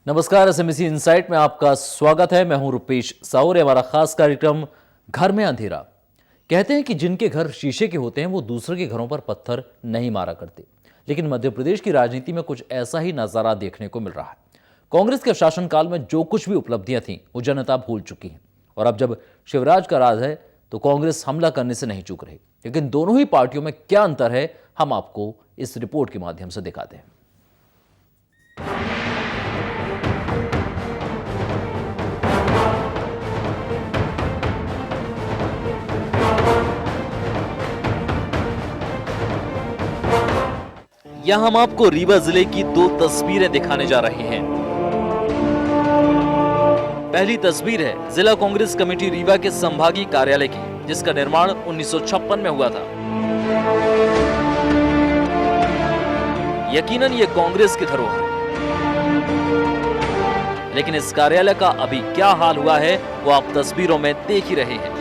नमस्कार, SMC insight में आपका स्वागत है। मैं हूं रुपेश साहू। हमारा खास कार्यक्रम घर में अंधेरा। कहते हैं कि जिनके घर शीशे के होते हैं वो दूसरे के घरों पर पत्थर नहीं मारा करते, लेकिन मध्य प्रदेश की राजनीति में कुछ ऐसा ही नजारा देखने को मिल रहा है। कांग्रेस के शासनकाल में जो कुछ भी उपलब्धियां थीं वो जनता भूल चुकी है, और अब जब शिवराज का राज है तो कांग्रेस हमला करने से नहीं चूक रही। लेकिन दोनों ही पार्टियों में क्या अंतर है, हम आपको इस रिपोर्ट के माध्यम से दिखाते हैं। यहां हम आपको रीवा जिले की दो तस्वीरें दिखाने जा रहे हैं। पहली तस्वीर है जिला कांग्रेस कमेटी रीवा के संभागीय कार्यालय की, जिसका निर्माण 1956 में हुआ था। यकीनन ये कांग्रेस की धरोहर है, लेकिन इस कार्यालय का अभी क्या हाल हुआ है वो आप तस्वीरों में देख ही रहे हैं।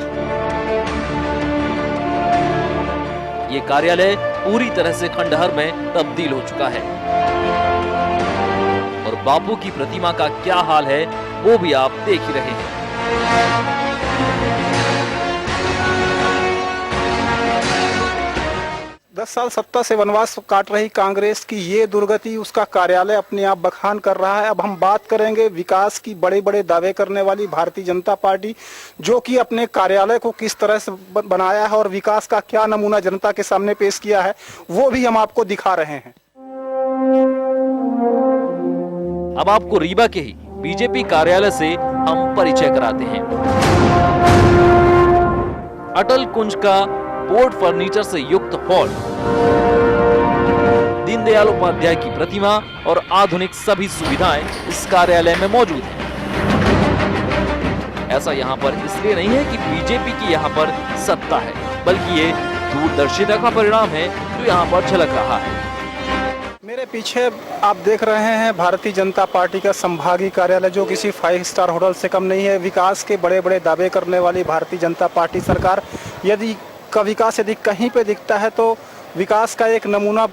ये कार्यालय पूरी तरह से खंडहर में तब्दील हो चुका है, और बापू की प्रतिमा का क्या हाल है वो भी आप देख ही रहे हैं। दस साल सत्ता से वनवास काट रही कांग्रेस की ये दुर्गति, उसका कार्यालय अपने आप बखान कर रहा है। अब हम बात करेंगे विकास की। बड़े बड़े दावे करने वाली भारतीय जनता पार्टी, जो कि अपने कार्यालय को किस तरह से बनाया है और विकास का क्या नमूना जनता के सामने पेश किया है, वो भी हम आपको दिखा रहे हैं। अब आपको रीवा के ही बीजेपी कार्यालय से हम परिचय कराते हैं। अटल कुंज का बोर्ड फर्नीचर से युक्त हॉल, दीनदयाल उपाध्याय की प्रतिमा और आधुनिक सभी सुविधाएं इस कार्यालय में मौजूद हैं। ऐसा यहां पर इसलिए नहीं है कि बीजेपी की यहां पर सत्ता है, बल्कि ये दूरदर्शिता का परिणाम है जो यहां पर झलक रहा है। मेरे पीछे आप देख रहे हैं भारतीय जनता पार्टी का संभागीय कार्यालय, जो किसी 5 स्टार होटल से कम नहीं है। विकास के बड़े बड़े दावे करने वाली भारतीय जनता पार्टी सरकार, यदि का विकास यदि कहीं पे दिखता है तो विकास का एक नमूना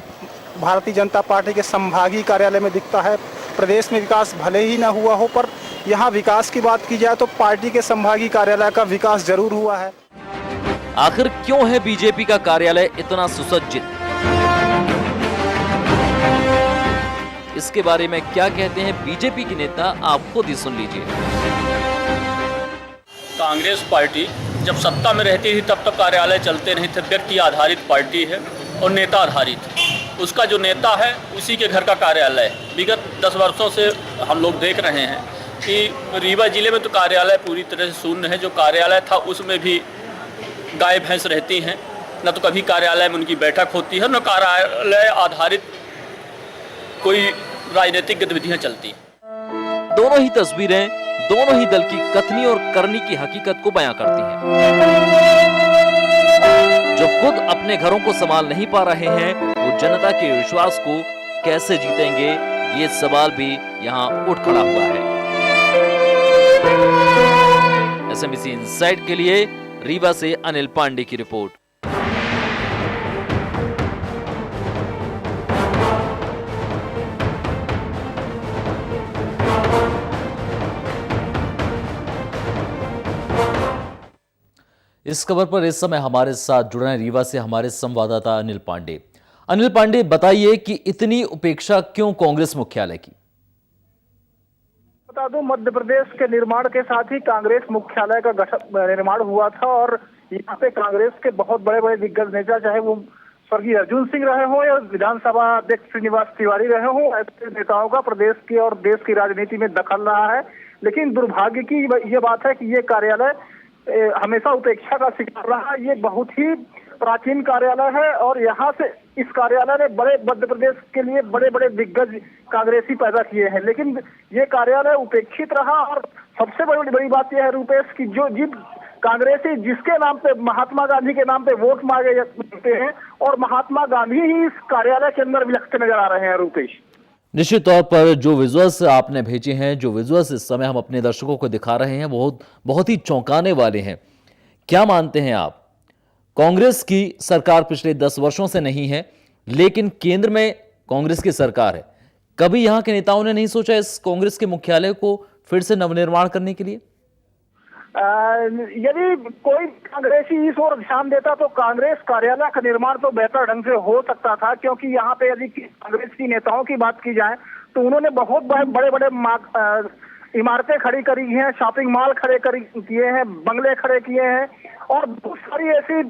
भारतीय जनता पार्टी के संभागीय कार्यालय में दिखता है। प्रदेश में विकास भले ही ना हुआ हो, पर यहाँ विकास की बात की जाए तो पार्टी के संभागीय कार्यालय का विकास जरूर हुआ है। आखिर क्यों है बीजेपी का कार्यालय इतना सुसज्जित? इसके बारे में क्या कहते हैं बीजेपी के नेता, आप खुद ही सुन लीजिए। कांग्रेस पार्टी जब सत्ता में रहती थी तब तक कार्यालय चलते नहीं थे। व्यक्ति आधारित पार्टी है और नेता आधारित। उसका जो नेता है उसी के घर का कार्यालय है। विगत 10 वर्षों से हम लोग देख रहे हैं कि रीवा जिले में तो कार्यालय पूरी तरह से शून्य है। जो कार्यालय था उसमें भी गाय भैंस रहती हैं, न तो कभी कार्यालय में उनकी बैठक होती है, न कार्यालय आधारित कोई राजनीतिक गतिविधियां चलती हैं। दोनों ही तस्वीरें दोनों ही दल की कथनी और करनी की हकीकत को बयां करती हैं। जो खुद अपने घरों को संभाल नहीं पा रहे हैं, वो जनता के विश्वास को कैसे जीतेंगे, ये सवाल भी यहां उठ खड़ा हुआ है। एसएमसी इनसाइट के लिए रीवा से अनिल पांडे की रिपोर्ट। इस खबर पर इस समय हमारे साथ जुड़ रहे हैं रीवा से हमारे संवाददाता अनिल पांडे। अनिल पांडे, बताइए कि इतनी उपेक्षा क्यों कांग्रेस मुख्यालय की? बता दूं, मध्य प्रदेश के निर्माण के साथ ही कांग्रेस मुख्यालय का निर्माण हुआ था, और यहाँ पे कांग्रेस के बहुत बड़े बड़े दिग्गज नेता, चाहे वो स्वर्गीय अर्जुन सिंह रहे हो या विधानसभा अध्यक्ष श्रीनिवास तिवारी रहे हो, ऐसे नेताओं का प्रदेश की और देश की राजनीति में दखल रहा है। लेकिन दुर्भाग्य की ये बात है कि ये कार्यालय हमेशा उपेक्षा का शिकार रहा। ये बहुत ही प्राचीन कार्यालय है, और यहाँ से इस कार्यालय ने बड़े मध्य प्रदेश के लिए बड़े बड़े दिग्गज कांग्रेसी पैदा किए हैं, लेकिन ये कार्यालय उपेक्षित रहा। और सबसे बड़ी बात यह है रुपेश की, जो कांग्रेसी जिसके नाम पे, महात्मा गांधी के नाम पे वोट मांगे जाते हैं, और महात्मा गांधी ही इस कार्यालय के अंदर विलखते नजर आ रहे हैं रुपेश। निश्चित तौर पर जो विजुअल्स आपने भेजे हैं, जो विजुअल्स इस समय हम अपने दर्शकों को दिखा रहे हैं, बहुत ही चौंकाने वाले हैं। क्या मानते हैं आप? कांग्रेस की सरकार पिछले 10 वर्षों से नहीं है, लेकिन केंद्र में कांग्रेस की सरकार है। कभी यहाँ के नेताओं ने नहीं सोचा इस कांग्रेस के मुख्यालय को फिर से नवनिर्माण करने के लिए? यदि कोई कांग्रेसी इस ओर ध्यान देता तो कांग्रेस कार्यालय का निर्माण तो बेहतर ढंग से हो सकता था, क्योंकि यहाँ पे यदि कांग्रेस की नेताओं की बात की जाए तो उन्होंने बहुत बड़े बड़े इमारतें खड़ी करी हैं, शॉपिंग मॉल खड़े किए हैं, बंगले खड़े किए हैं और बहुत सारी ऐसी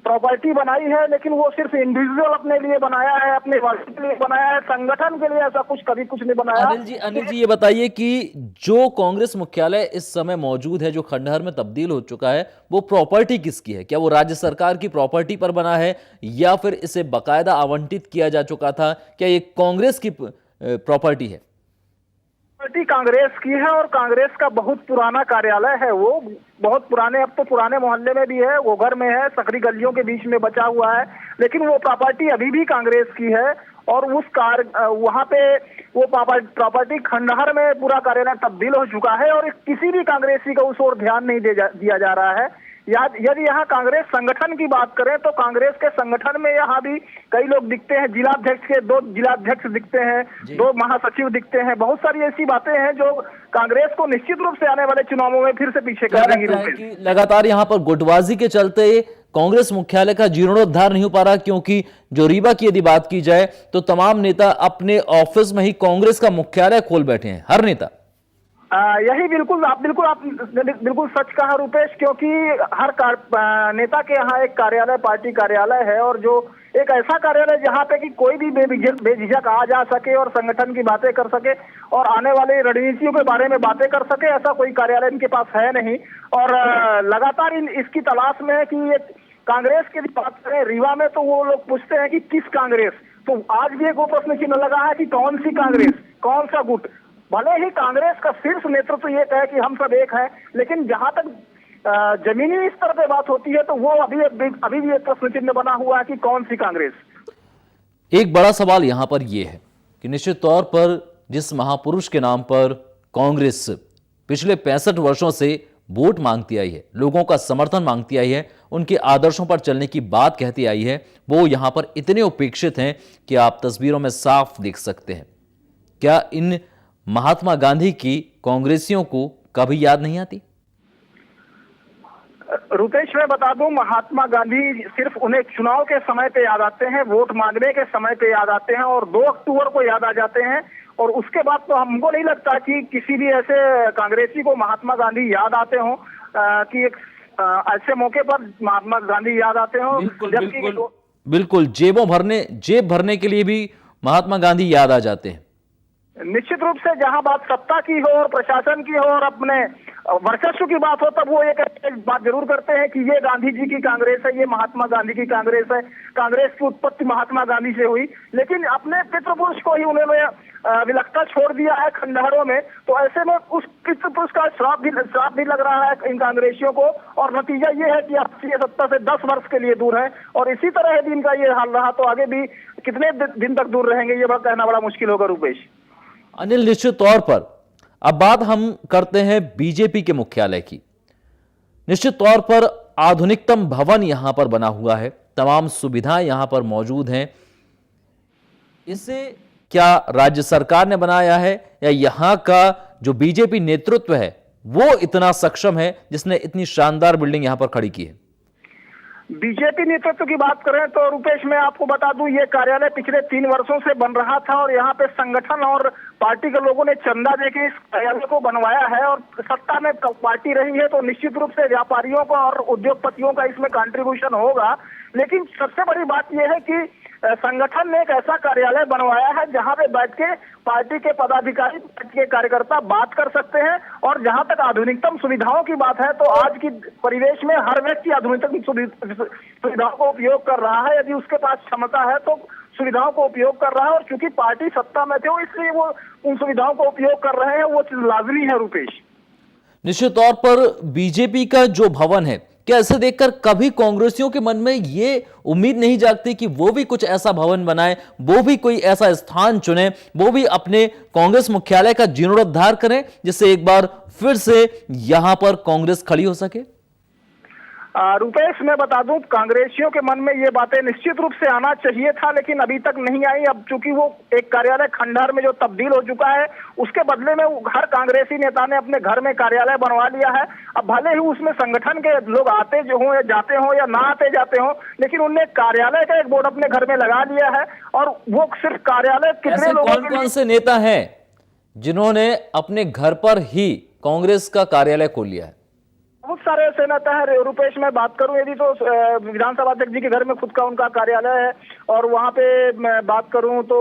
प्रॉपर्टी बनाई है, लेकिन वो सिर्फ इंडिविजुअल अपने लिए बनाया है, अपने वर्ग के लिए बनाया है, संगठन के लिए ऐसा कभी कुछ नहीं बनाया। अनिल जी ये बताइए कि जो कांग्रेस मुख्यालय इस समय मौजूद है, जो खंडहर में तब्दील हो चुका है, वो प्रॉपर्टी किसकी है? क्या वो राज्य सरकार की प्रॉपर्टी पर बना है या फिर इसे बाकायदा आवंटित किया जा चुका था? क्या ये कांग्रेस की प्रॉपर्टी है? पार्टी कांग्रेस की है और कांग्रेस का बहुत पुराना कार्यालय है, वो बहुत पुराने, अब तो पुराने मोहल्ले में भी है, वो घर में है, सकरी गलियों के बीच में बचा हुआ है, लेकिन वो प्रॉपर्टी अभी भी कांग्रेस की है और वहां पे वो प्रॉपर्टी खंडहर में पूरा कार्यालय तब्दील हो चुका है और किसी भी कांग्रेसी का उस ओर ध्यान नहीं दिया जा रहा है। यदि यहाँ कांग्रेस संगठन की बात करें तो कांग्रेस के संगठन में यहाँ भी कई लोग दिखते हैं, जिलाध्यक्ष के 2 जिलाध्यक्ष दिखते हैं, 2 महासचिव दिखते हैं, बहुत सारी ऐसी बातें हैं जो कांग्रेस को निश्चित रूप से आने वाले चुनावों में फिर से पीछे कर देंगी। लगातार यहाँ पर गुटबाजी के चलते कांग्रेस मुख्यालय का जीर्णोद्धार नहीं हो पा रहा, क्योंकि जो रीवा की यदि बात की जाए तो तमाम नेता अपने ऑफिस में ही कांग्रेस का मुख्यालय खोल बैठे हैं, हर नेता। यही बिल्कुल आप बिल्कुल सच कहा रुपेश, क्योंकि हर नेता के यहाँ एक कार्यालय, पार्टी कार्यालय है और जो एक ऐसा कार्यालय जहाँ पे कि कोई भी बेझिझक आ जा सके और संगठन की बातें कर सके और आने वाले रणनीतियों के बारे में बातें कर सके, ऐसा कोई कार्यालय इनके पास है नहीं। और लगातार इसकी तलाश में है कि ये कांग्रेस की बात करें रीवा में तो वो लोग पूछते हैं कि किस कांग्रेस, तो आज भी एक प्रश्न चिन्ह लगा है कि कौन सी कांग्रेस, कौन सा गुट। भले ही कांग्रेस का शीर्ष नेतृत्व ये कहे कि हम सब एक हैं, लेकिन जहां तक जमीनी स्तर पे बात होती है तो वो अभी भी एक प्रश्न चिन्ह बना हुआ है कि कौन सी कांग्रेस। एक बड़ा सवाल यहां पर यह है कि निश्चित तौर पर जिस महापुरुष के नाम पर कांग्रेस पिछले 65 वर्षों से वोट मांगती आई है, लोगों का समर्थन मांगती आई है, उनके आदर्शों पर चलने की बात कहती आई है, वो यहां पर इतने उपेक्षित हैं कि आप तस्वीरों में साफ देख सकते हैं। क्या इन महात्मा गांधी की कांग्रेसियों को कभी याद नहीं आती? रुपेश मैं बता दूं, महात्मा गांधी सिर्फ उन्हें चुनाव के समय पे याद आते हैं, वोट मांगने के समय पे याद आते हैं और 2 अक्टूबर को याद आ जाते हैं और उसके बाद तो हमको नहीं लगता कि किसी भी ऐसे कांग्रेसी को महात्मा गांधी याद आते हों कि एक ऐसे मौके पर महात्मा गांधी याद आते हों। बिल्कुल जेब भरने के लिए भी महात्मा गांधी याद आ जाते हैं। निश्चित रूप से जहां बात सत्ता की हो और प्रशासन की हो और अपने वर्चस्व की बात हो तब वो एक बात जरूर करते हैं कि ये गांधी जी की कांग्रेस है, ये महात्मा गांधी की कांग्रेस है, कांग्रेस की उत्पत्ति महात्मा गांधी से हुई। लेकिन अपने पितृपुरुष को ही उन्होंने विलक्षण छोड़ दिया है खंडहरों में, तो ऐसे में उस पितृपुरुष का श्राप भी लग रहा है इन कांग्रेसियों को और नतीजा ये है कि आप ये सत्ता से 10 वर्ष के लिए दूर है और इसी तरह यदि इनका ये हाल रहा तो आगे भी कितने दिन तक दूर रहेंगे ये कहना बड़ा मुश्किल होगा रुपेश। अनिल, निश्चित तौर पर अब बात हम करते हैं बीजेपी के मुख्यालय की। निश्चित तौर पर आधुनिकतम भवन यहां पर बना हुआ है, तमाम सुविधाएं यहां पर मौजूद हैं। इसे क्या राज्य सरकार ने बनाया है या यहां का जो बीजेपी नेतृत्व है वो इतना सक्षम है जिसने इतनी शानदार बिल्डिंग यहां पर खड़ी की है? बीजेपी नेतृत्व की बात करें तो रुपेश मैं आपको बता दूं, ये कार्यालय पिछले 3 वर्षों से बन रहा था और यहाँ पे संगठन और पार्टी के लोगों ने चंदा देके इस कार्यालय को बनवाया है और सत्ता में पार्टी रही है तो निश्चित रूप से व्यापारियों का और उद्योगपतियों का इसमें कंट्रीब्यूशन होगा। लेकिन सबसे बड़ी बात यह है कि संगठन ने एक ऐसा कार्यालय बनवाया है जहां पे बैठ के पार्टी के पदाधिकारी, पार्टी के कार्यकर्ता बात कर सकते हैं और जहां तक आधुनिकतम सुविधाओं की बात है तो आज की परिवेश में हर व्यक्ति आधुनिकतम सुविधाओं को उपयोग कर रहा है। यदि उसके पास क्षमता है तो सुविधाओं को उपयोग कर रहा है और क्योंकि पार्टी सत्ता में थे वो इसलिए वो उन सुविधाओं को उपयोग कर रहे हैं, वो चीज लाजमी है रुपेश। निश्चित तौर पर बीजेपी का जो भवन है, क्या ऐसे देखकर कभी कांग्रेसियों के मन में ये उम्मीद नहीं जागती कि वो भी कुछ ऐसा भवन बनाए, वो भी कोई ऐसा स्थान चुने, वो भी अपने कांग्रेस मुख्यालय का जीर्णोद्धार करें जिससे एक बार फिर से यहां पर कांग्रेस खड़ी हो सके? रुपेश, मैं बता दूं, कांग्रेसियों के मन में ये बातें निश्चित रूप से आना चाहिए था, लेकिन अभी तक नहीं आई। अब चूंकि वो एक कार्यालय खंडहर में जो तब्दील हो चुका है, उसके बदले में हर कांग्रेसी नेता ने अपने घर में कार्यालय बनवा लिया है। अब भले ही उसमें संगठन के लोग आते जो हो या जाते हो या ना आते जाते हो, लेकिन उनने कार्यालय का एक बोर्ड अपने घर में लगा लिया है। और वो सिर्फ कार्यालय कितने लोगों कौन कौन से नेता हैं जिन्होंने अपने घर पर ही कांग्रेस का कार्यालय खोल लिया है? बहुत सारे ऐसे नेता है रुपेश। मैं बात करूं यदि तो विधानसभा अध्यक्ष जी के घर में खुद का उनका कार्यालय है, और वहां पे मैं बात करूं तो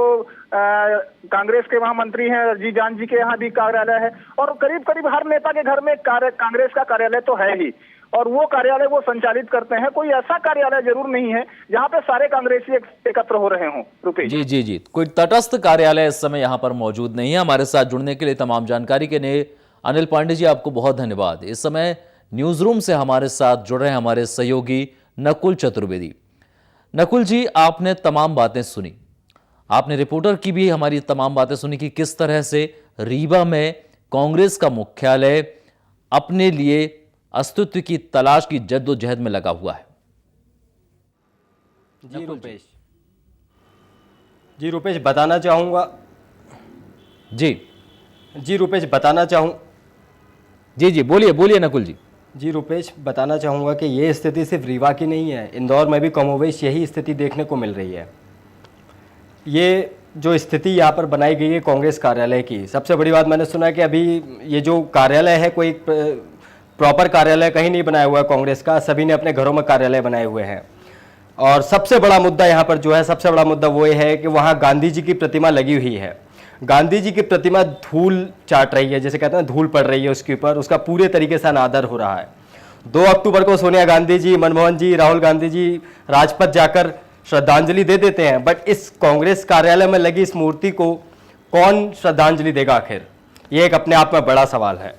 कांग्रेस के वहां मंत्री हैं अजीत जान जी के यहाँ भी कार्यालय है, और करीब करीब हर नेता के घर में कांग्रेस का कार्यालय तो है ही, और वो कार्यालय वो संचालित करते हैं। कोई ऐसा कार्यालय जरूर नहीं है जहां पे सारे कांग्रेसी एकत्र हो रहे हों। रुपेश जी जी जी, कोई तटस्थ कार्यालय इस समय यहां पर मौजूद नहीं है। हमारे साथ जुड़ने के लिए तमाम जानकारी के लिए अनिल पांडे जी आपको बहुत धन्यवाद। इस समय न्यूज रूम से हमारे साथ जुड़ रहे हैं हमारे सहयोगी नकुल चतुर्वेदी। नकुल जी, आपने तमाम बातें सुनी, आपने रिपोर्टर की भी हमारी तमाम बातें सुनी कि किस तरह से रीवा में कांग्रेस का मुख्यालय अपने लिए अस्तित्व की तलाश की जद्दोजहद में लगा हुआ है। जी रुपेश बताना चाहूँगा जी रुपेश बताना चाहूँ जी बोलिए नकुल जी। जी रुपेश बताना चाहूँगा कि ये स्थिति सिर्फ रीवा की नहीं है, इंदौर में भी कमोवेश यही स्थिति देखने को मिल रही है। ये जो स्थिति यहाँ पर बनाई गई है कांग्रेस कार्यालय की, सबसे बड़ी बात मैंने सुना कि अभी ये जो कार्यालय है कोई प्रॉपर कार्यालय कहीं नहीं बनाया हुआ है कांग्रेस का, सभी ने अपने घरों में कार्यालय बनाए हुए हैं। और सबसे बड़ा मुद्दा यहाँ पर जो है, सबसे बड़ा मुद्दा वो ये है कि वहाँ गांधी जी की प्रतिमा लगी हुई है। गांधी जी की प्रतिमा धूल चाट रही है, जैसे कहते हैं धूल पड़ रही है उसके ऊपर, उसका पूरे तरीके से अनादर हो रहा है। 2 अक्टूबर को सोनिया गांधी जी, मनमोहन जी, राहुल गांधी जी राजपथ जाकर श्रद्धांजलि दे देते हैं, बट इस कांग्रेस कार्यालय में लगी इस मूर्ति को कौन श्रद्धांजलि देगा आखिर? ये एक अपने आप में बड़ा सवाल है।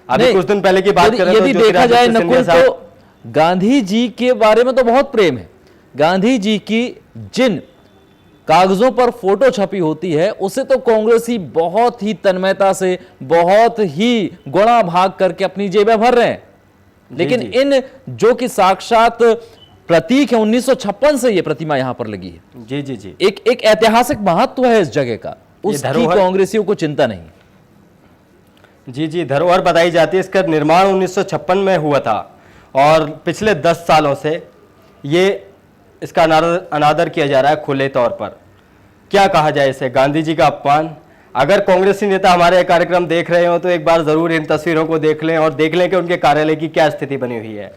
अभी कुछ दिन पहले की बात करें यदि देखा जाए नकुल, तो गांधी जी के बारे में तो बहुत प्रेम है। गांधी जी की जिन कागजों पर फोटो छपी होती है उसे तो कांग्रेसी बहुत ही तन्मयता से, बहुत ही गुणा भाग करके अपनी जेबें भर रहे हैं, लेकिन इन जो कि साक्षात प्रतीक है, 1956 से ये प्रतिमा यहां पर लगी है। जी एक ऐतिहासिक महत्व है इस जगह का, उसकी कांग्रेसियों को चिंता नहीं। जी धरोहर बताई जाती है। इसका निर्माण 1956 में हुआ था और पिछले 10 सालों से ये इसका अनादर किया जा रहा है खुले तौर पर। क्या कहा जाए इसे? गांधी जी का अपमान। अगर कांग्रेसी नेता हमारे कार्यक्रम देख रहे हो तो एक बार जरूर इन तस्वीरों को देख लें और देख लें कि उनके कार्यालय की क्या स्थिति बनी हुई है।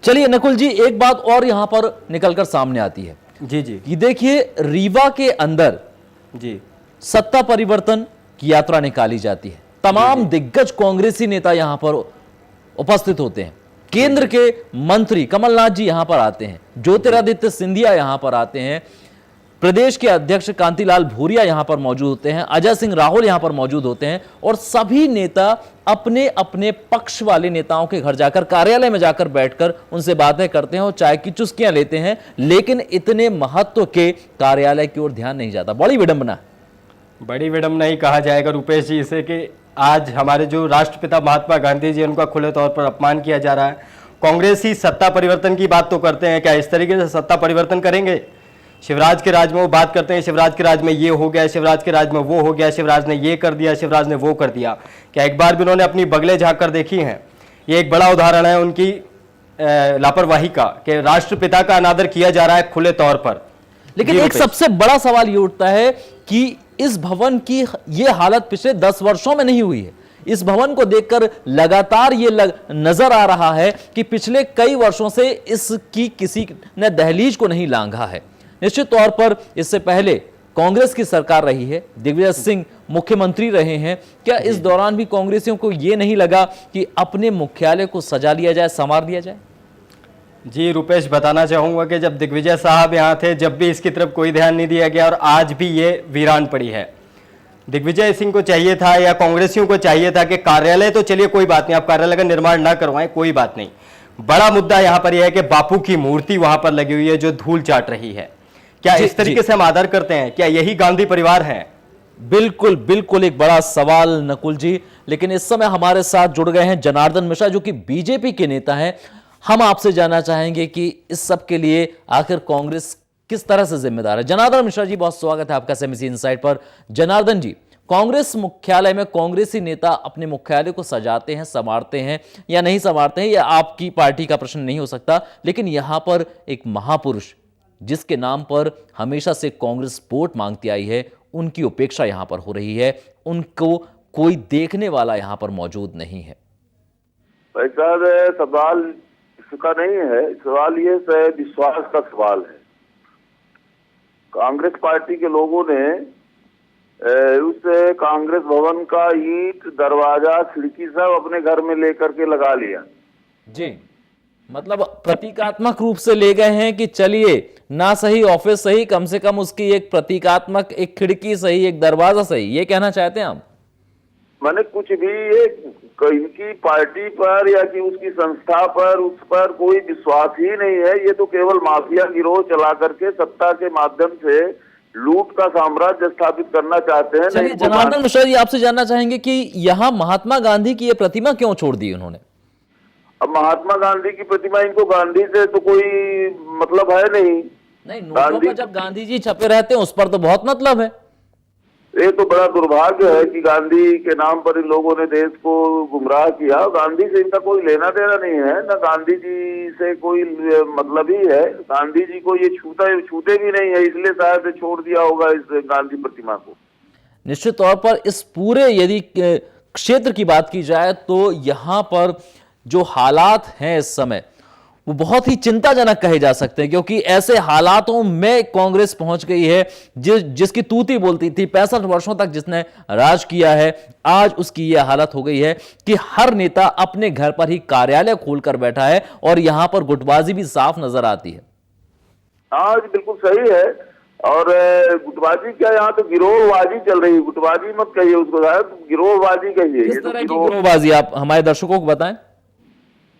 चलिए नकुल जी, एक बात और यहां पर निकलकर सामने आती है। जी ये देखिए, रीवा के अंदर जी सत्ता परिवर्तन की यात्रा निकाली जाती है। तमाम दिग्गज कांग्रेसी नेता यहां पर उपस्थित होते हैं। केंद्र के मंत्री कमलनाथ जी यहां पर आते हैं, ज्योतिरादित्य सिंधिया यहां पर आते हैं, प्रदेश के अध्यक्ष कांतिलाल भूरिया यहां पर मौजूद होते हैं, अजय सिंह राहुल यहां पर मौजूद होते हैं, और सभी नेता अपने अपने पक्ष वाले नेताओं के घर जाकर, कार्यालय में जाकर बैठकर उनसे बातें करते हैं और चाय की चुस्कियां लेते हैं, लेकिन इतने महत्व के कार्यालय की ओर ध्यान नहीं जाता। बड़ी विडंबना, बड़ी विडंबना ही कहा जाएगा रुपेश जी इसे, कि आज हमारे जो राष्ट्रपिता महात्मा गांधी जी, उनका खुले तौर पर अपमान किया जा रहा है। कांग्रेस ही सत्ता परिवर्तन की बात तो करते हैं, क्या इस तरीके से सत्ता परिवर्तन करेंगे? शिवराज के राज में वो बात करते हैं, शिवराज के राज में ये हो गया, शिवराज के राज में वो हो गया, शिवराज ने ये कर दिया, शिवराज ने वो कर दिया। क्या एक बार भी उन्होंने अपनी बगले झाँक कर देखी हैं? ये एक बड़ा उदाहरण है उनकी लापरवाही का, कि राष्ट्रपिता का अनादर किया जा रहा है खुले तौर पर। लेकिन एक सबसे बड़ा सवाल ये उठता है कि इस भवन की ये हालत पिछले 10 वर्षों में नहीं हुई है। इस भवन को देखकर लगातार ये नजर आ रहा है कि पिछले कई वर्षों से इसकी किसी ने दहलीज को नहीं लांघा है। निश्चित तौर पर इससे पहले कांग्रेस की सरकार रही है, दिग्विजय सिंह मुख्यमंत्री रहे हैं। क्या इस दौरान भी कांग्रेसियों को यह नहीं लगा कि अपने मुख्यालय को सजा लिया जाए, संवार दिया जाए? जी रुपेश बताना चाहूँगा कि जब दिग्विजय साहब यहाँ थे, जब भी इसकी तरफ कोई ध्यान नहीं दिया गया और आज भी ये वीरान पड़ी है। दिग्विजय सिंह को चाहिए था या कांग्रेसियों को चाहिए था कि कार्यालय तो चलिए कोई बात नहीं, आप कार्यालय का निर्माण ना करवाएं, कोई बात नहीं। बड़ा मुद्दा यहाँ पर यह है कि बापू की मूर्ति वहां पर लगी हुई है जो धूल चाट रही है। क्या इस तरीके से हम आदर करते हैं? क्या यही गांधी परिवार है? बिल्कुल बिल्कुल एक बड़ा सवाल नकुल जी। लेकिन इस समय हमारे साथ जुड़ गए हैं जनार्दन मिश्रा, जो कि बीजेपी के नेता हैं। हम आपसे जानना चाहेंगे कि इस सब के लिए आखिर कांग्रेस किस तरह से जिम्मेदार है। जनार्दन मिश्रा जी, बहुत स्वागत है आपका सेमिसी इनसाइट पर। जनार्दन जी, कांग्रेस मुख्यालय में कांग्रेसी नेता अपने मुख्यालय को सजाते हैं, संवारते हैं या नहीं संवारते हैं, यह आपकी पार्टी का प्रश्न नहीं हो सकता, लेकिन यहां पर एक महापुरुष जिसके नाम पर हमेशा से कांग्रेस वोट मांगती आई है, उनकी उपेक्षा यहां पर हो रही है, उनको कोई देखने वाला यहां पर मौजूद नहीं है। ऐसा सवाल इसका नहीं है, सवाल ये विश्वास का सवाल है। कांग्रेस पार्टी के लोगों ने उस कांग्रेस भवन का ईंट, दरवाजा, खिड़की सब अपने घर में लेकर के लगा लिया जी। मतलब प्रतीकात्मक रूप से ले गए हैं कि चलिए ना सही ऑफिस सही, कम से कम उसकी एक प्रतीकात्मक, एक खिड़की सही, एक दरवाजा सही, ये कहना चाहते हैं आप? मैंने कुछ भी इनकी पार्टी पर या कि उसकी संस्था पर, उस पर कोई विश्वास ही नहीं है। ये तो केवल माफिया गिरोह चला करके सत्ता के माध्यम से लूट का साम्राज्य स्थापित करना चाहते हैं। चलिए जनार्दन मिश्रा जी, आपसे जानना चाहेंगे कि यहाँ महात्मा गांधी की ये प्रतिमा क्यों छोड़ दी उन्होंने? अब महात्मा गांधी की प्रतिमा, इनको गांधी से तो कोई मतलब है नहीं। नोटों पर जब गांधी जी छपे रहते हैं उस पर तो बहुत मतलब है। ये तो बड़ा दुर्भाग्य है कि गांधी के नाम पर इन लोगों ने देश को गुमराह किया। गांधी से इनका कोई लेना देना नहीं है, ना गांधी जी से कोई मतलब ही है। गांधी जी को ये छूते भी नहीं है, इसलिए शायद छोड़ दिया होगा इस गांधी प्रतिमा को। निश्चित तौर पर इस पूरे यदि क्षेत्र की बात की जाए तो यहाँ पर जो हालात हैं इस समय वो बहुत ही चिंताजनक कहे जा सकते हैं, क्योंकि ऐसे हालातों में कांग्रेस पहुंच गई है जिसकी तूती बोलती थी। 65 वर्षों तक जिसने राज किया है, आज उसकी यह हालत हो गई है कि हर नेता अपने घर पर ही कार्यालय खोलकर बैठा है और यहां पर गुटबाजी भी साफ नजर आती है। आज बिल्कुल सही है। और गुटबाजी क्या, यहाँ तो गिरोहबाजी चल रही है। गुटबाजी मत कहिए उसको, गिरोहबाजी कहिए। किस तरह की गिरोहबाजी आप हमारे दर्शकों को बताएं।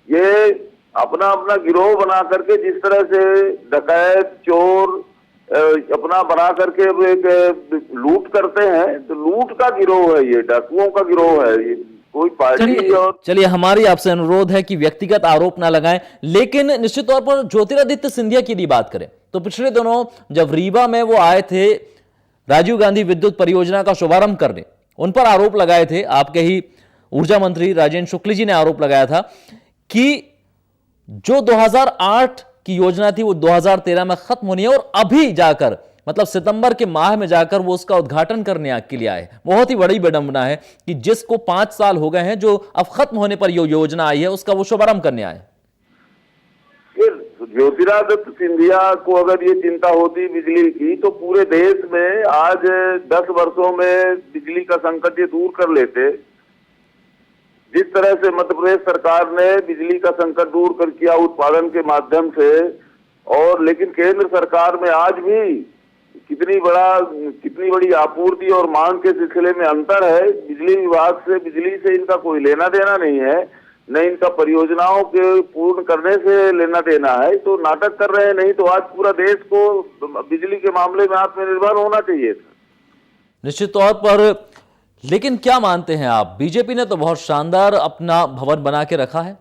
ये अपना अपना गिरोह बना करके, जिस तरह से डकैत, चोर अपना बना करके एक लूट करते हैं, तो लूट का गिरोह है ये, डाकुओं का गिरोह है ये। कोई पार्टी और चलिए हमारी आपसे अनुरोध है कि व्यक्तिगत आरोप ना लगाएं, लेकिन निश्चित तौर पर ज्योतिरादित्य सिंधिया की यदि बात करें तो पिछले दिनों जब रीवा में वो आए थे राजीव गांधी विद्युत परियोजना का शुभारंभ करने, उन पर आरोप लगाए थे। आपके ही ऊर्जा मंत्री राजेंद्र शुक्ल जी ने आरोप लगाया था कि जो 2008 की योजना थी वो 2013 में खत्म होनी है और अभी जाकर, मतलब सितंबर के माह में जाकर वो उसका उद्घाटन करने के लिए आए। बहुत ही बड़ी विडंबना है कि जिसको 5 साल हो गए हैं, जो अब खत्म होने पर ये योजना आई है, उसका वो शुभारंभ करने आए। ज्योतिरादित्य सिंधिया को अगर ये चिंता होती बिजली की, तो पूरे देश में आज 10 वर्षों में बिजली का संकट ये दूर कर लेते। जिस तरह से मध्य प्रदेश सरकार ने बिजली का संकट दूर कर किया उत्पादन के माध्यम से, और लेकिन केंद्र सरकार में आज भी कितनी बड़ी आपूर्ति और मांग के सिलसिले में अंतर है। बिजली विभाग से, बिजली से इनका कोई लेना देना नहीं है, न इनका परियोजनाओं के पूर्ण करने से लेना देना है। तो नाटक कर रहे हैं। नहीं तो आज पूरा देश को बिजली के मामले में आत्मनिर्भर होना चाहिए था। निश्चित तौर पर, लेकिन क्या मानते हैं आप, बीजेपी ने तो बहुत शानदार अपना भवन बना के रखा है।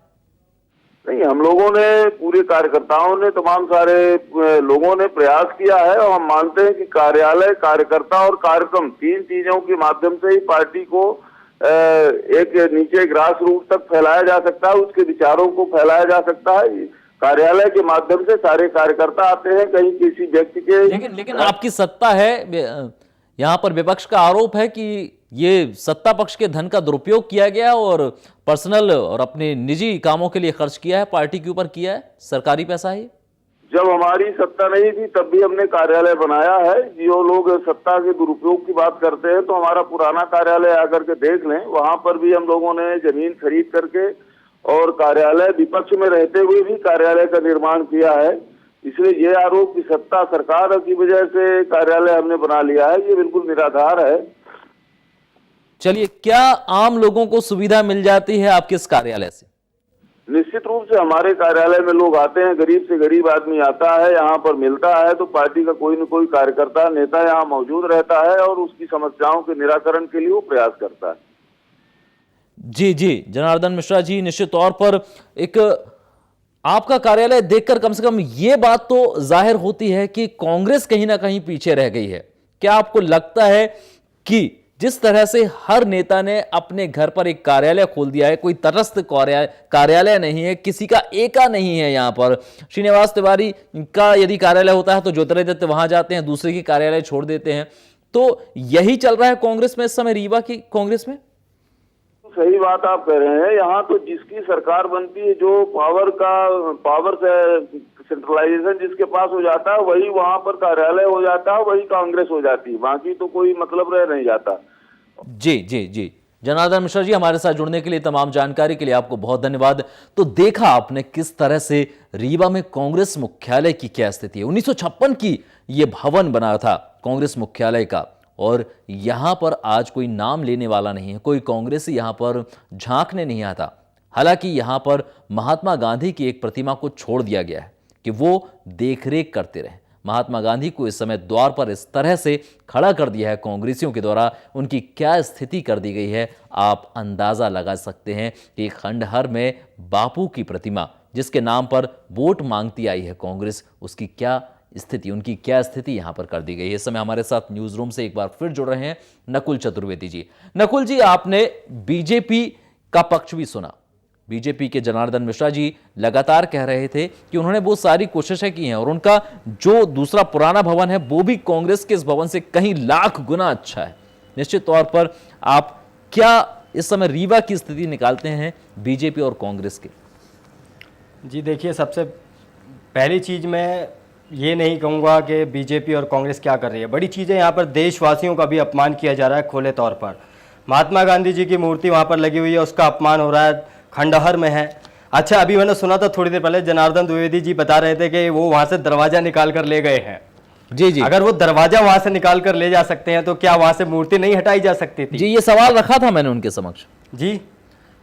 नहीं, हम लोगों ने, पूरे कार्यकर्ताओं ने, तमाम सारे लोगों ने प्रयास किया है और हम मानते हैं कि कार्यालय, कार्यकर्ता और कार्यक्रम, 3 चीजों के माध्यम से ही पार्टी को एक नीचे ग्रास रूट तक फैलाया जा सकता है, उसके विचारों को फैलाया जा सकता है। कार्यालय के माध्यम से सारे कार्यकर्ता आते हैं, कहीं किसी व्यक्ति के। लेकिन आपकी सत्ता है, यहां पर विपक्ष का आरोप है कि ये सत्ता पक्ष के धन का दुरुपयोग किया गया और पर्सनल और अपने निजी कामों के लिए खर्च किया है, पार्टी के ऊपर किया है, सरकारी पैसा है। जब हमारी सत्ता नहीं थी तब भी हमने कार्यालय बनाया है। जो लोग सत्ता के दुरुपयोग की बात करते हैं तो हमारा पुराना कार्यालय आकर के देख लें, वहां पर भी हम लोगों ने जमीन खरीद करके और कार्यालय, विपक्ष में रहते हुए भी कार्यालय का निर्माण किया है। इसलिए ये आरोप की सत्ता सरकार की वजह से कार्यालय हमने बना लिया है, ये बिल्कुल निराधार है। चलिए, क्या आम लोगों को सुविधा मिल जाती है आपके इस कार्यालय से? निश्चित रूप से हमारे कार्यालय में लोग आते हैं, गरीब से गरीब आदमी आता है, यहाँ पर मिलता है, तो पार्टी का कोई न कोई कार्यकर्ता, नेता यहाँ मौजूद रहता है और उसकी समस्याओं के निराकरण के लिए वो प्रयास करता है। जी, जनार्दन मिश्रा जी, निश्चित तौर पर एक आपका कार्यालय देखकर कम से कम ये बात तो जाहिर होती है कि कांग्रेस कहीं ना कहीं पीछे रह गई है। क्या आपको लगता है कि जिस तरह से हर नेता ने अपने घर पर एक कार्यालय खोल दिया है, कोई तटस्थ कार्यालय नहीं है, किसी का एका नहीं है, यहां पर श्रीनिवास तिवारी का यदि कार्यालय होता है तो ज्योतिरादित्य वहां जाते हैं, दूसरे की कार्यालय छोड़ देते हैं, तो यही चल रहा है कांग्रेस में इस समय, रीवा की कांग्रेस में? सही बात आप कह रहे हैं। यहाँ तो जिसकी सरकार बनती है, जो पावर से सेंट्रलाइजेशन जिसके पास हो जाता है, वही वहां पर कार्यालय हो जाता है, वही कांग्रेस हो जाती है, बाकी तो कोई मतलब रह नहीं जाता। जी जी जी, जनार्दन मिश्रा जी, हमारे साथ जुड़ने के लिए, तमाम जानकारी के लिए आपको बहुत धन्यवाद। तो देखा आपने किस तरह से रीवा में कांग्रेस मुख्यालय की क्या स्थिति है। 1956 की यह भवन बना था कांग्रेस मुख्यालय का, और यहां पर आज कोई नाम लेने वाला नहीं है, कोई कांग्रेसी यहां पर झांकने नहीं आता। हालांकि यहां पर महात्मा गांधी की एक प्रतिमा को छोड़ दिया गया है कि वो देखरेख करते रहे। महात्मा गांधी को इस समय द्वार पर इस तरह से खड़ा कर दिया है कांग्रेसियों के द्वारा, उनकी क्या स्थिति कर दी गई है आप अंदाजा लगा सकते हैं कि खंडहर में बापू की प्रतिमा, जिसके नाम पर वोट मांगती आई है कांग्रेस, उसकी क्या स्थिति, उनकी क्या स्थिति यहां पर कर दी गई है। इस समय हमारे साथ न्यूज रूम से एक बार फिर जुड़ रहे हैं नकुल चतुर्वेदी जी। नकुल जी, आपने बीजेपी का पक्ष भी सुना। बीजेपी के जनार्दन मिश्रा जी लगातार कह रहे थे कि उन्होंने वो सारी कोशिशें की हैं और उनका जो दूसरा पुराना भवन है वो भी कांग्रेस के इस भवन से कहीं लाख गुना अच्छा है। निश्चित तौर पर आप क्या इस समय रीवा की स्थिति निकालते हैं बीजेपी और कांग्रेस के? जी देखिए, सबसे पहली चीज़ मैं ये नहीं कहूँगा कि बीजेपी और कांग्रेस क्या कर रही है। बड़ी चीज़ है, यहाँ पर देशवासियों का भी अपमान किया जा रहा है खुले तौर पर। महात्मा गांधी जी की मूर्ति वहाँ पर लगी हुई है, उसका अपमान हो रहा है, खंडहर में है। अच्छा, अभी मैंने सुना था थोड़ी देर पहले जनार्दन द्विवेदी जी बता रहे थे कि वो वहाँ से दरवाज़ा निकाल कर ले गए हैं। जी जी, अगर वो दरवाज़ा वहाँ से निकाल कर ले जा सकते हैं तो क्या वहाँ से मूर्ति नहीं हटाई जा सकती थी? जी, ये सवाल रखा था मैंने उनके समक्ष। जी,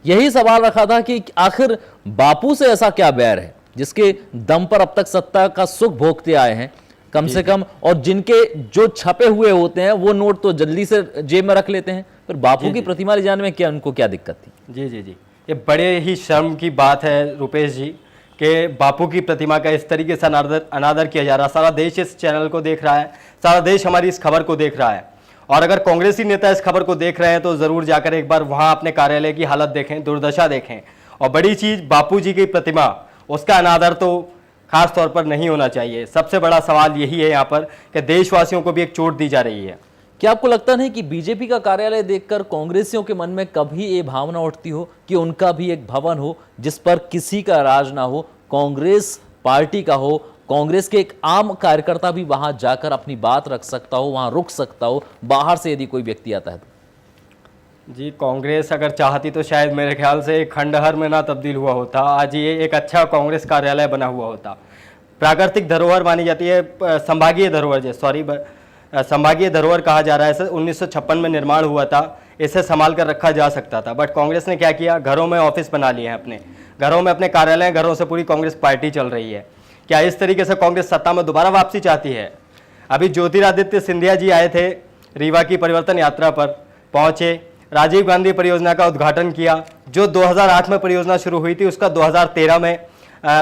यही सवाल रखा था कि आखिर बापू से ऐसा क्या बैर है जिसके दम पर अब तक सत्ता का सुख भोगते आए हैं कम से कम, और जिनके जो छपे हुए होते हैं वो नोट तो जल्दी से जेब में रख लेते हैं, फिर बापू की प्रतिमा ले जाने में क्या उनको क्या दिक्कत थी? जी जी जी, ये बड़े ही शर्म की बात है रुपेश जी कि बापू की प्रतिमा का इस तरीके से अनादर किया जा रहा है। सारा देश इस चैनल को देख रहा है, सारा देश हमारी इस खबर को देख रहा है, और अगर कांग्रेसी नेता इस खबर को देख रहे हैं तो ज़रूर जाकर एक बार वहाँ अपने कार्यालय की हालत देखें, दुर्दशा देखें। और बड़ी चीज़, बापू जी की प्रतिमा, उसका अनादर तो खास तौर पर नहीं होना चाहिए। सबसे बड़ा सवाल यही है यहाँ पर कि देशवासियों को भी एक चोट दी जा रही है। क्या आपको लगता नहीं कि बीजेपी का कार्यालय देखकर कांग्रेसियों के मन में कभी ये भावना उठती हो कि उनका भी एक भवन हो जिस पर किसी का राज ना हो, कांग्रेस पार्टी का हो, कांग्रेस के एक आम कार्यकर्ता भी वहां जाकर अपनी बात रख सकता हो, वहां रुक सकता हो, बाहर से यदि कोई व्यक्ति आता है तो? जी, कांग्रेस अगर चाहती तो शायद मेरे ख्याल से खंडहर में ना तब्दील हुआ होता, आज ये एक अच्छा कांग्रेस कार्यालय बना हुआ होता। प्राकृतिक धरोहर मानी जाती है, संभागीय धरोहर, संभागीय धरोहर कहा जा रहा है। इसे 1956 में निर्माण हुआ था, इसे संभाल कर रखा जा सकता था, बट कांग्रेस ने क्या किया, घरों में ऑफिस बना लिए हैं, अपने घरों में अपने कार्यालय, घरों से पूरी कांग्रेस पार्टी चल रही है। क्या इस तरीके से कांग्रेस सत्ता में दोबारा वापसी चाहती है? अभी ज्योतिरादित्य सिंधिया जी आए थे, रीवा की परिवर्तन यात्रा पर पहुंचे, राजीव गांधी परियोजना का उद्घाटन किया। जो 2008 में परियोजना शुरू हुई थी उसका 2013 में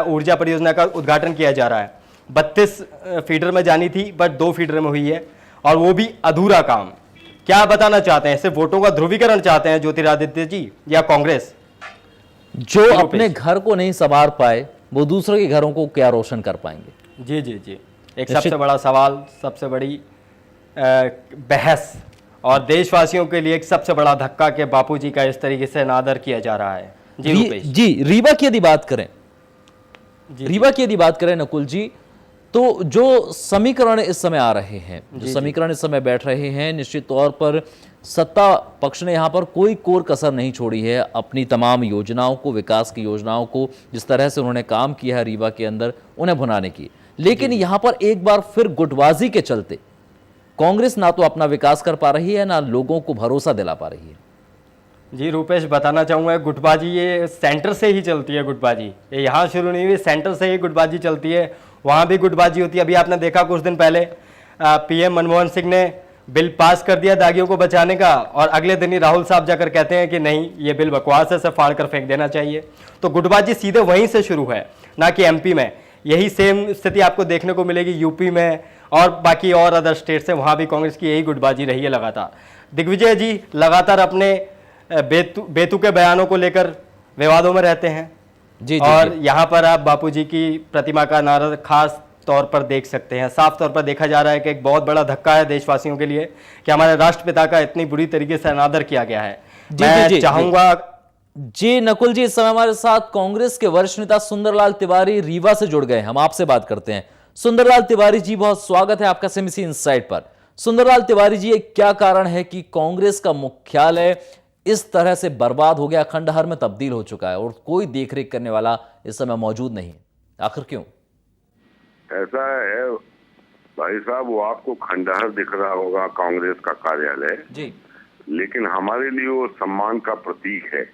ऊर्जा परियोजना का उद्घाटन किया जा रहा है। 32 फीडर में जानी थी बट 2 फीडर में हुई है, और वो भी अधूरा काम। क्या बताना चाहते हैं? सिर्फ वोटों का ध्रुवीकरण चाहते हैं ज्योतिरादित्य जी या कांग्रेस? जो अपने घर को नहीं संवार पाए वो दूसरों के घरों को क्या रोशन कर पाएंगे? जी जी जी, एक सबसे बड़ा सवाल, सबसे बड़ी बहस, और देशवासियों के लिए एक सबसे बड़ा धक्का कि बापूजी का इस तरीके से अनादर किया जा रहा है। जी, रीवा की यदि बात करें, रीवा की यदि बात करें नकुल जी, तो जो समीकरण इस समय आ रहे हैं, जो समीकरण इस समय बैठ रहे हैं, निश्चित तौर पर सत्ता पक्ष ने यहां पर कोई कोर कसर नहीं छोड़ी है अपनी तमाम योजनाओं को, विकास की योजनाओं को, जिस तरह से उन्होंने काम किया है रीवा के अंदर, उन्हें भुनाने की। लेकिन यहां पर एक बार फिर गुटबाजी के चलते कांग्रेस ना तो अपना विकास कर पा रही है, ना लोगों को भरोसा दिला पा रही है। जी रुपेश, बताना चाहूँगा, गुटबाजी ये सेंटर से ही चलती है। गुटबाजी ये यहाँ शुरू नहीं हुई, सेंटर से ही गुटबाजी चलती है, वहाँ भी गुटबाजी होती है। अभी आपने देखा कुछ दिन पहले पीएम मनमोहन सिंह ने बिल पास कर दिया दागियों को बचाने का, और अगले दिन ही राहुल साहब जाकर कहते हैं कि नहीं ये बिल बकवास है, इसे फाड़ कर फेंक देना चाहिए। तो गुटबाजी सीधे वहीं से शुरू है, ना कि एमपी में। यही सेम स्थिति आपको देखने को मिलेगी यूपी में और बाकी और अदर स्टेट्स हैं, वहाँ भी कांग्रेस की यही गुटबाजी रही है लगातार। दिग्विजय जी लगातार अपने बेतुके बयानों को लेकर विवादों में रहते हैं जी और यहाँ पर आप बापूजी की प्रतिमा का नारा खास तौर पर देख सकते हैं। साफ तौर पर देखा जा रहा है कि एक बहुत बड़ा धक्का है देशवासियों के लिए कि हमारे राष्ट्रपिता का इतनी बुरी तरीके से अनादर किया गया है। मैं चाहूंगा जी नकुल जी, इस समय हमारे साथ कांग्रेस के वरिष्ठ नेता सुंदरलाल तिवारी रीवा से जुड़ गए। हम आपसे बात करते हैं। सुंदरलाल तिवारी जी, बहुत स्वागत है आपका सेमिसी इनसाइट पर। सुंदरलाल तिवारी जी, क्या कारण है कि कांग्रेस का मुख्यालय इस तरह से बर्बाद हो गया, खंडहर में तब्दील हो चुका है और कोई देखरेख करने वाला इस समय मौजूद नहीं है? आखिर क्यों ऐसा है भाई साहब? वो आपको खंडहर दिख रहा होगा कांग्रेस का कार्यालय जी, लेकिन हमारे लिए वो सम्मान का प्रतीक है।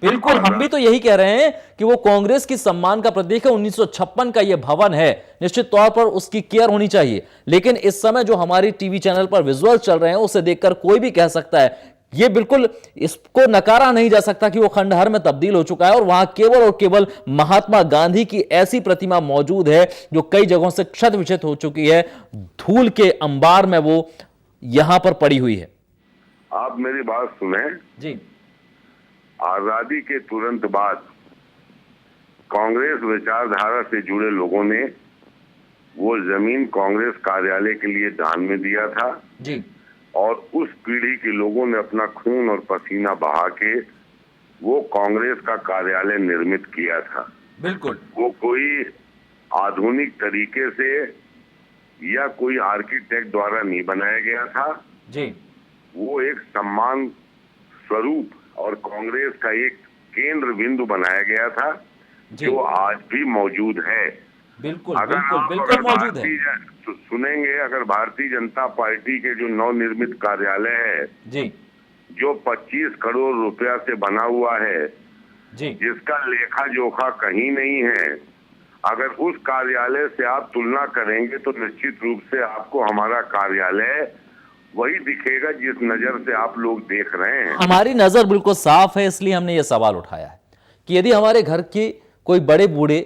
बिल्कुल, हम भी तो यही कह रहे हैं कि वो कांग्रेस की सम्मान का प्रतीक है। 1956 का ये भवन है, निश्चित तौर पर उसकी केयर होनी चाहिए। लेकिन इस समय जो हमारी टीवी चैनल पर विजुअल चल रहे हैं उसे देखकर कोई भी कह सकता है, ये बिल्कुल इसको नकारा नहीं जा सकता कि वो खंडहर में तब्दील हो चुका है और वहां केवल और केवल महात्मा गांधी की ऐसी प्रतिमा मौजूद है जो कई जगहों से क्षत विक्षत हो चुकी है। धूल के अंबार में वो यहां पर पड़ी हुई है। आप मेरी बात सुने जी, आजादी के तुरंत बाद कांग्रेस विचारधारा से जुड़े लोगों ने वो जमीन कांग्रेस कार्यालय के लिए दान में दिया था जी, और उस पीढ़ी के लोगों ने अपना खून और पसीना बहा के वो कांग्रेस का कार्यालय निर्मित किया था। बिल्कुल, वो कोई आधुनिक तरीके से या कोई आर्किटेक्ट द्वारा नहीं बनाया गया था जी, वो एक सम्मान स्वरूप और कांग्रेस का एक केंद्र बिंदु बनाया गया था जो आज भी मौजूद है। बिल्कुल अगर बिल्कुल आप बिल्कुल मौजूद है सुनेंगे, अगर भारतीय जनता पार्टी के जो नवनिर्मित कार्यालय है जी, जो 25 करोड़ रुपया से बना हुआ है, जी, जिसका लेखा जोखा कहीं नहीं है, अगर उस कार्यालय से आप तुलना करेंगे तो निश्चित रूप से आपको हमारा कार्यालय वही दिखेगा जिस नजर से आप लोग देख रहे हैं। हमारी नजर बिल्कुल साफ है, इसलिए हमने ये सवाल उठाया है कि यदि हमारे घर के कोई बड़े बूढ़े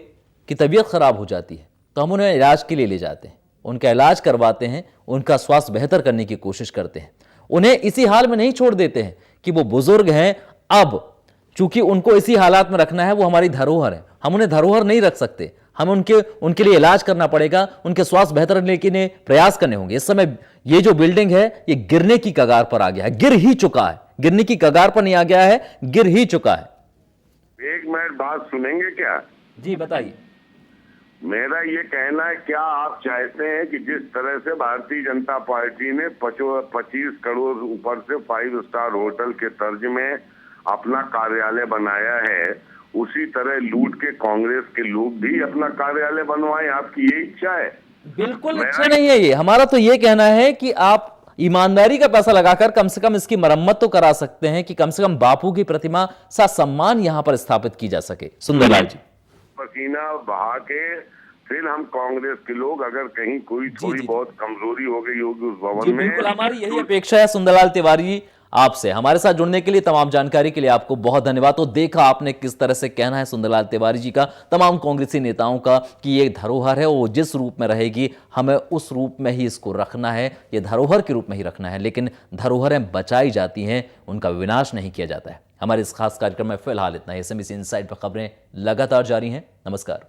की तबीयत खराब हो जाती है तो हम उन्हें इलाज के लिए ले जाते हैं, उनका इलाज करवाते हैं, उनका स्वास्थ्य बेहतर करने की कोशिश करते हैं। उन्हें इसी हाल में नहीं छोड़ देते हैं कि वो बुजुर्ग हैं, अब चूंकि उनको इसी हालात में रखना है, वो हमारी धरोहर है, हम उन्हें धरोहर नहीं रख सकते। हम उनके लिए इलाज करना पड़ेगा, उनके स्वास्थ्य बेहतर करने के लिए प्रयास करने होंगे। इस समय ये जो बिल्डिंग है ये गिरने की कगार पर आ गया है, गिर ही चुका है, गिरने की कगार पर नहीं आ गया है, गिर ही चुका है। एक मिनट बात सुनेंगे क्या? जी बताइए। मेरा ये कहना है, क्या आप चाहते हैं कि जिस तरह से भारतीय जनता पार्टी ने 25 करोड़ ऊपर से 5 स्टार होटल के तर्ज में अपना कार्यालय बनाया है, उसी तरह लूट के कांग्रेस के लोग भी अपना कार्यालय बनवाएं? आपकी ये इच्छा है? बिल्कुल इच्छा नहीं है ये। हमारा तो ये कहना है कि आप ईमानदारी का पैसा लगाकर कम से कम इसकी मरम्मत तो करा सकते हैं कि कम से कम बापू की प्रतिमा सा सम्मान यहां पर स्थापित की जा सके। सुंदरलाल जी, पसीना बहा के फिर हम कांग्रेस के लोग अगर कहीं कोई थोड़ी बहुत कमजोरी हो गई होगी उस भवन में, बिल्कुल हमारी यही अपेक्षा है। सुंदरलाल तिवारी जी, आपसे हमारे साथ जुड़ने के लिए, तमाम जानकारी के लिए आपको बहुत धन्यवाद। तो देखा आपने किस तरह से कहना है सुंदरलाल तिवारी जी का, तमाम कांग्रेसी नेताओं का, कि ये धरोहर है, वो जिस रूप में रहेगी हमें उस रूप में ही इसको रखना है, ये धरोहर के रूप में ही रखना है। लेकिन धरोहरें बचाई जाती हैं, उनका विनाश नहीं किया जाता है। हमारे इस खास कार्यक्रम में फिलहाल इतना ही। SMBC इनसाइट पर खबरें लगातार जारी हैं। नमस्कार।